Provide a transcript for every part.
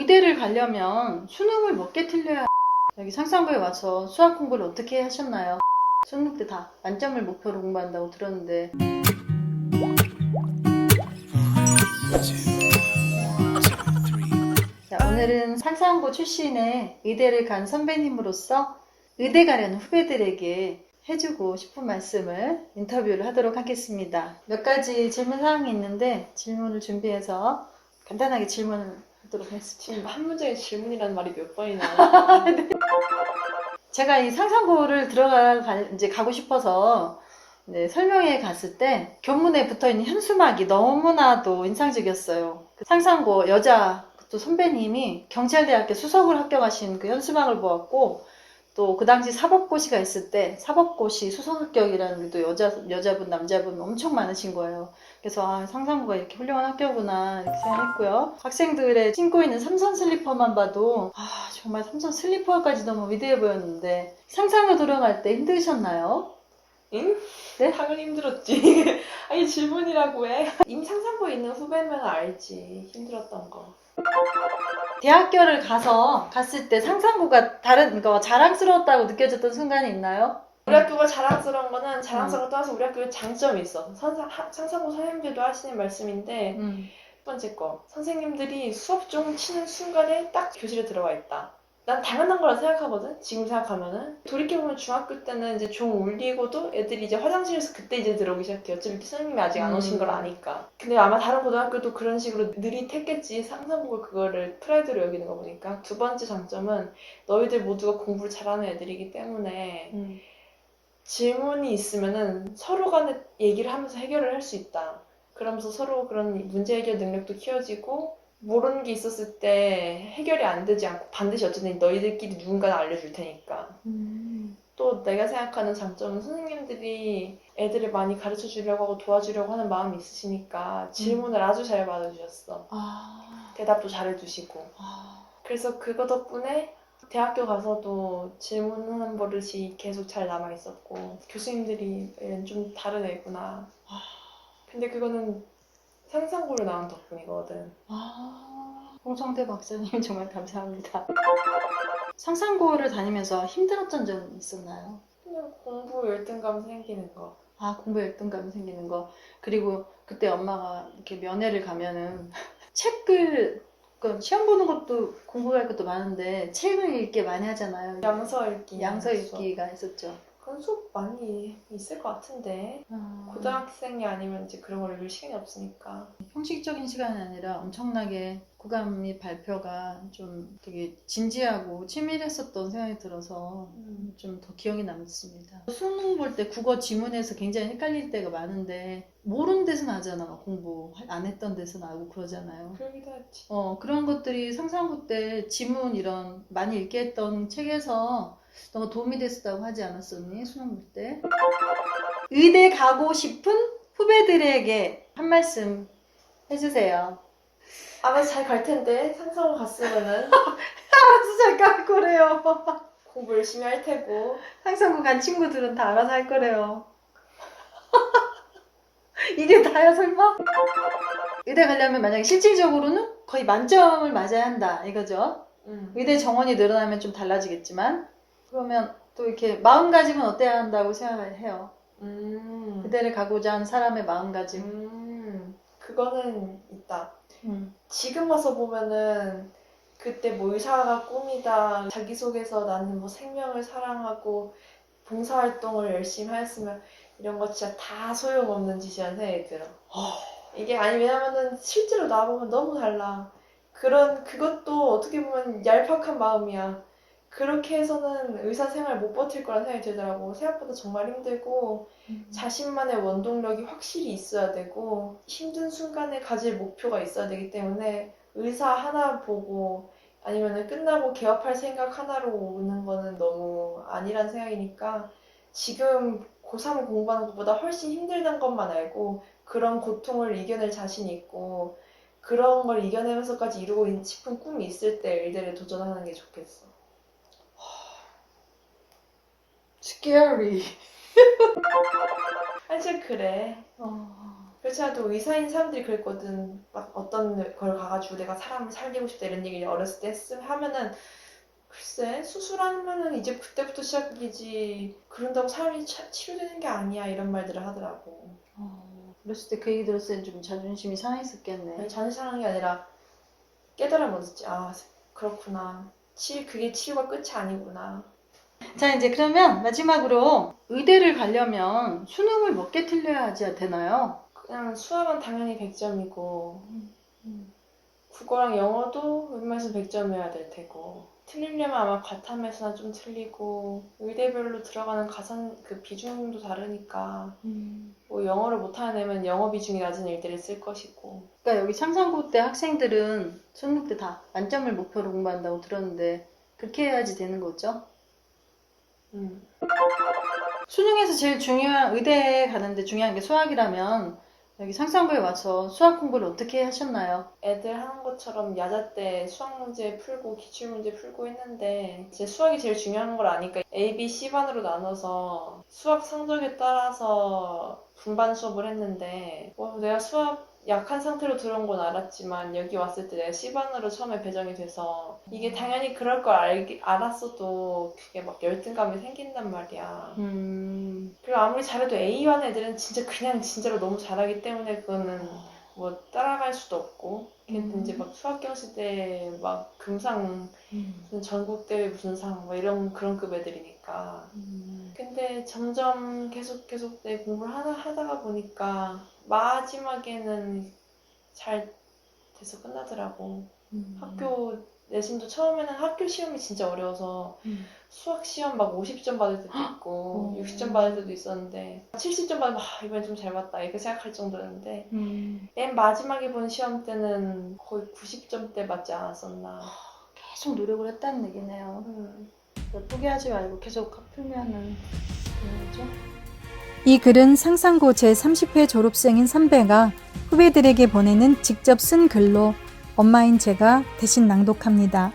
의대를 가려면 수능을 몇 개 틀려야 여기 상상부에 와서 수학 공부를 어떻게 하셨나요? 수능 때 다 만점을 목표로 공부한다고 들었는데 자, 오늘은 상상고 출신의 의대를 간 선배님으로서 의대 가려는 후배들에게 해주고 싶은 말씀을 인터뷰를 하도록 하겠습니다. 몇 가지 질문 사항이 있는데 질문을 준비해서 간단하게 질문을 하도록 하겠습니다. 지금 한 문장에 질문이라는 말이 몇 번이나 네. 제가 이 상상고를 이제 가고 싶어서 설명회 갔을 때 교문에 붙어있는 현수막이 너무나도 인상적이었어요. 그 상상고 여자 또 선배님이 경찰대학교 수석을 합격하신 그 현수막을 보았고 또 그 당시 사법고시가 있을 때 사법고시 수석 합격이라는 또 여자분 남자분 엄청 많으신 거예요. 그래서 아, 상상고가 이렇게 훌륭한 학교구나 이렇게 생각했고요. 학생들의 신고 있는 삼선 슬리퍼만 봐도 아 정말 삼선 슬리퍼까지 너무 위대해 보였는데 상상고 들어갈 때 힘드셨나요? 응? 네? 당연히 힘들었지. 아니 질문이라고 해. 이미 상상부에 있는 후배면 알지. 힘들었던 거. 대학교를 갔을 때 상상고가 다른 거 자랑스러웠다고 느껴졌던 순간이 있나요? 우리 학교가 자랑스러운 거는 자랑스러운 거 떠나서 우리 학교에 장점이 있어. 상상고 선생님들도 하시는 말씀인데 첫 번째 거 선생님들이 수업 종 치는 순간에 딱 교실에 들어와 있다. 난 당연한 거라 생각하거든. 지금 생각하면은 돌이켜보면 중학교 때는 이제 종 울리고도 애들이 이제 화장실에서 그때 이제 들어오기 시작해요. 어차피 선생님이 아직 안 오신 걸 아니까. 근데 아마 다른 고등학교도 그런 식으로 느릿했겠지. 상상보고 그거를 프라이드로 여기는 거 보니까. 두 번째 장점은 너희들 모두가 공부를 잘하는 애들이기 때문에 질문이 있으면은 서로 간에 얘기를 하면서 해결을 할 수 있다. 그러면서 서로 그런 문제 해결 능력도 키워지고 모르는 게 있었을 때 해결이 안 되지 않고 반드시 어쨌든 너희들끼리 누군가는 알려줄 테니까. 또 내가 생각하는 장점은 선생님들이 애들을 많이 가르쳐 주려고 하고 도와주려고 하는 마음이 있으시니까 질문을 아주 잘 받아주셨어. 대답도 잘해주시고. 그래서 그거 덕분에 대학교 가서도 질문하는 버릇이 계속 잘 남아있었고 교수님들이 얘는 좀 다른 애구나. 근데 그거는 상상고를 나온 덕분이거든. 홍성대 박사님 정말 감사합니다. 상상고를 다니면서 힘들었던 점 있었나요? 그냥 공부 열등감 생기는 거. 아, 공부 열등감 생기는 거. 그리고 그때 엄마가 이렇게 면회를 가면은 책을 그러니까 시험 보는 것도 공부할 것도 많은데 책을 읽게 많이 하잖아요. 양서 읽기. 양서 읽기가 있었죠. 그런 수업 많이 있을 것 같은데. 고등학생이 아니면 이제 그런 걸 읽을 시간이 없으니까. 형식적인 시간이 아니라 엄청나게 국감 및 발표가 좀 되게 진지하고 치밀했었던 생각이 들어서 좀 더 기억에 남습니다. 수능 볼 때 국어 지문에서 굉장히 헷갈릴 때가 많은데 모르는 데서는 하잖아. 공부 안 했던 데서는 하고 그러잖아요. 그러기도 했지. 그런 것들이 상상고 때 지문 이런 많이 읽게 했던 책에서 너가 도움이 됐었다고 하지 않았었니? 수능 볼 때. 의대 가고 싶은 후배들에게 한 말씀 해주세요. 알아서 잘 갈 텐데 상상고 갔으면은 알아서 잘 갈 거래요. 공부 열심히 할 테고. 상상고 간 친구들은 다 알아서 할 거래요. 이게 다야 설마? 의대 가려면 만약에 실질적으로는 거의 만점을 맞아야 한다 이거죠. 의대 정원이 늘어나면 좀 달라지겠지만 그러면 또 이렇게 마음가짐은 어때야 한다고 생각을 해요. 의대를 가고자 하는 사람의 마음가짐. 그거는 있다. 지금 와서 보면은 그때 뭐 의사가 꿈이다. 자기소개서 나는 뭐 생명을 사랑하고 봉사활동을 열심히 하였으면 이런 거 진짜 다 소용없는 짓이라는 생각이 들어. 이게 아니 왜냐면은 실제로 나와보면 너무 달라. 그것도 어떻게 보면 얄팍한 마음이야. 그렇게 해서는 의사 생활 못 버틸 거란 생각이 들더라고. 생각보다 정말 힘들고 자신만의 원동력이 확실히 있어야 되고 힘든 순간에 가질 목표가 있어야 되기 때문에 의사 하나 보고 아니면 끝나고 개업할 생각 하나로 오는 거는 너무 아니란 생각이니까 지금 고3 공부하는 것보다 훨씬 힘들다는 것만 알고 그런 고통을 이겨낼 자신이 있고 그런 걸 이겨내면서까지 이루고 싶은 꿈이 있을 때 의대를 도전하는 게 좋겠어. Scary. 사실 그래. 그렇지 않아도 의사인 사람들이 그랬거든. 막 어떤 걸 가가지고 내가 사람을 살리고 싶다 이런 얘기를 어렸을 때 하면은 글쎄 수술하면은 이제 그때부터 시작이지 그런다고 사람이 치료되는 게 아니야 이런 말들을 하더라고. 그랬을 때 그 얘기 들었을 때 좀 자존심이 상했었겠네. 아니, 잔상한 게 아니라 깨달음 얻었지. 아 그렇구나. 그게 치료가 끝이 아니구나. 자, 이제 그러면 마지막으로 의대를 가려면 수능을 몇 개 틀려야 되나요? 그냥 수학은 당연히 100점이고 국어랑 영어도 웬만해서 100점이어야 될 테고 틀리려면 아마 과탐에서나 좀 틀리고 의대별로 들어가는 가산 그 비중도 다르니까 뭐 영어를 못하는 애면 영어 비중이 낮은 일들을 쓸 것이고. 그러니까 여기 상상고 때 학생들은 수능 때 다 만점을 목표로 공부한다고 들었는데 그렇게 해야지 되는 거죠? 수능에서 제일 중요한 의대에 가는데 중요한 게 수학이라면 여기 상상고에 와서 수학 공부를 어떻게 하셨나요? 애들 하는 것처럼 야자 때 수학 문제 풀고 기출문제 풀고 했는데 이제 수학이 제일 중요한 걸 아니까 A, B, C반으로 나눠서 수학 성적에 따라서 분반 수업을 했는데 내가 수학 약한 상태로 들어온 건 알았지만 여기 왔을 때 내가 C반으로 처음에 배정이 돼서 이게 당연히 그럴 걸 알았어도 그게 막 열등감이 생긴단 말이야. 그리고 아무리 잘해도 A반 애들은 진짜 그냥 진짜로 너무 잘하기 때문에 그거는 뭐 따라갈 수도 없고 이제 막 수학 경시 때 막 금상 무슨 전국 대회 무슨 상 뭐 이런 그런 급 애들이니까. 근데 점점 계속 내 공부를 하다가 보니까 마지막에는 잘 돼서 끝나더라고. 학교 내신도 처음에는 학교 시험이 진짜 어려워서 수학 시험 막 50점 받을 때도 있고 60점 받을 때도 있었는데 70점 받으면 이번엔 좀 잘 봤다 이렇게 생각할 정도였는데 맨 마지막에 본 시험 때는 거의 90점대 맞지 않았었나. 계속 노력을 했다는 얘기네요. 포기하지 말고 계속 풀면은 되는 거죠? 이 글은 상상고 제30회 졸업생인 선배가 후배들에게 보내는 직접 쓴 글로 엄마인 제가 대신 낭독합니다.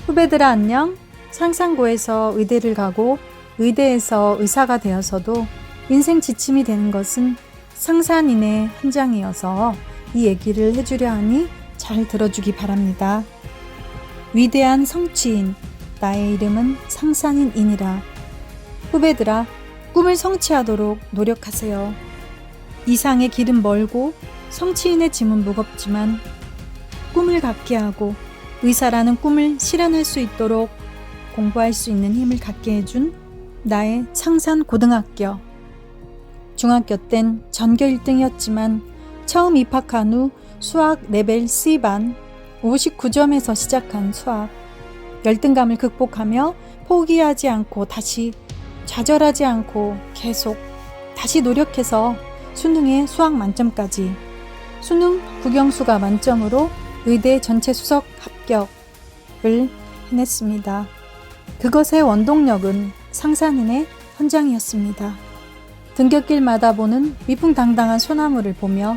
후배들아 안녕. 상상고에서 의대를 가고 의대에서 의사가 되어서도 인생 지침이 되는 것은 상산인의 헌장이어서 이 얘기를 해주려 하니 잘 들어주기 바랍니다. 위대한 성취인, 나의 이름은 상산인이라. 후배들아, 꿈을 성취하도록 노력하세요. 이상의 길은 멀고 성취인의 짐은 무겁지만 꿈을 갖게 하고 의사라는 꿈을 실현할 수 있도록 공부할 수 있는 힘을 갖게 해준 나의 상산고등학교. 중학교 땐 전교 1등이었지만 처음 입학한 후 수학 레벨 C반 59점에서 시작한 수학. 열등감을 극복하며 포기하지 않고 다시 좌절하지 않고 계속 다시 노력해서 수능에 수학 만점까지 수능 국영수가 만점으로 의대 전체 수석 합격을 해냈습니다. 그것의 원동력은 상산인의 헌장이었습니다. 등굣길마다 보는 위풍당당한 소나무를 보며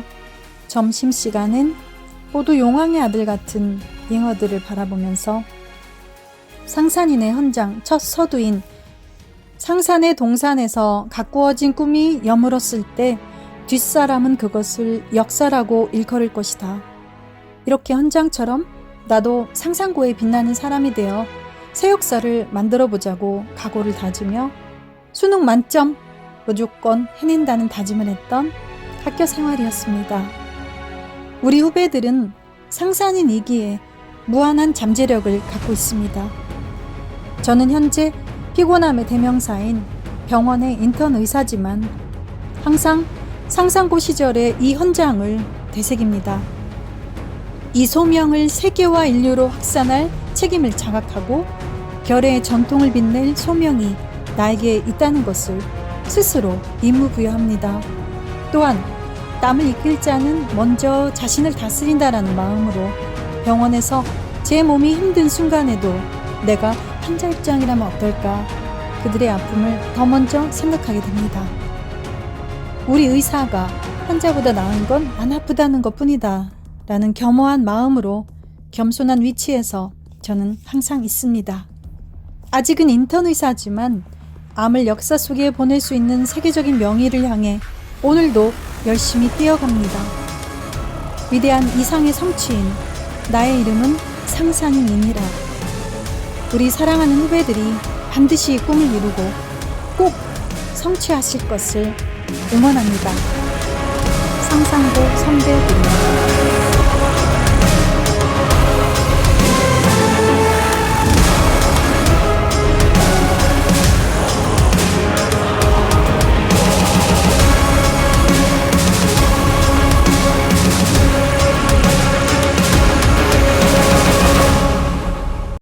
점심시간엔 모두 용왕의 아들 같은 잉어들을 바라보면서 상산인의 헌장 첫 서두인 상산의 동산에서 가꾸어진 꿈이 여물었을 때 뒷사람은 그것을 역사라고 일컬을 것이다. 이렇게 헌장처럼 나도 상상고에 빛나는 사람이 되어 새 역사를 만들어보자고 각오를 다지며 수능 만점 무조건 해낸다는 다짐을 했던 학교 생활이었습니다. 우리 후배들은 상산인이기에 무한한 잠재력을 갖고 있습니다. 저는 현재 피곤함의 대명사인 병원의 인턴 의사지만 항상 상상고 시절의 이 헌장을 되새깁니다. 이 소명을 세계와 인류로 확산할 책임을 자각하고 결의의 전통을 빛낼 소명이 나에게 있다는 것을 스스로 임무부여합니다. 또한 남을 이끌 자는 먼저 자신을 다스린다라는 마음으로 병원에서 제 몸이 힘든 순간에도 내가 환자 입장이라면 어떨까? 그들의 아픔을 더 먼저 생각하게 됩니다. 우리 의사가 환자보다 나은 건 안 아프다는 것뿐이다 라는 겸허한 마음으로 겸손한 위치에서 저는 항상 있습니다. 아직은 인턴 의사지만 암을 역사 속에 보낼 수 있는 세계적인 명의를 향해 오늘도 열심히 뛰어갑니다. 위대한 이상의 성취인 나의 이름은 상상인이라. 우리 사랑하는 후배들이 반드시 꿈을 이루고 꼭 성취하실 것을 응원합니다. 상상고 선배들입니다.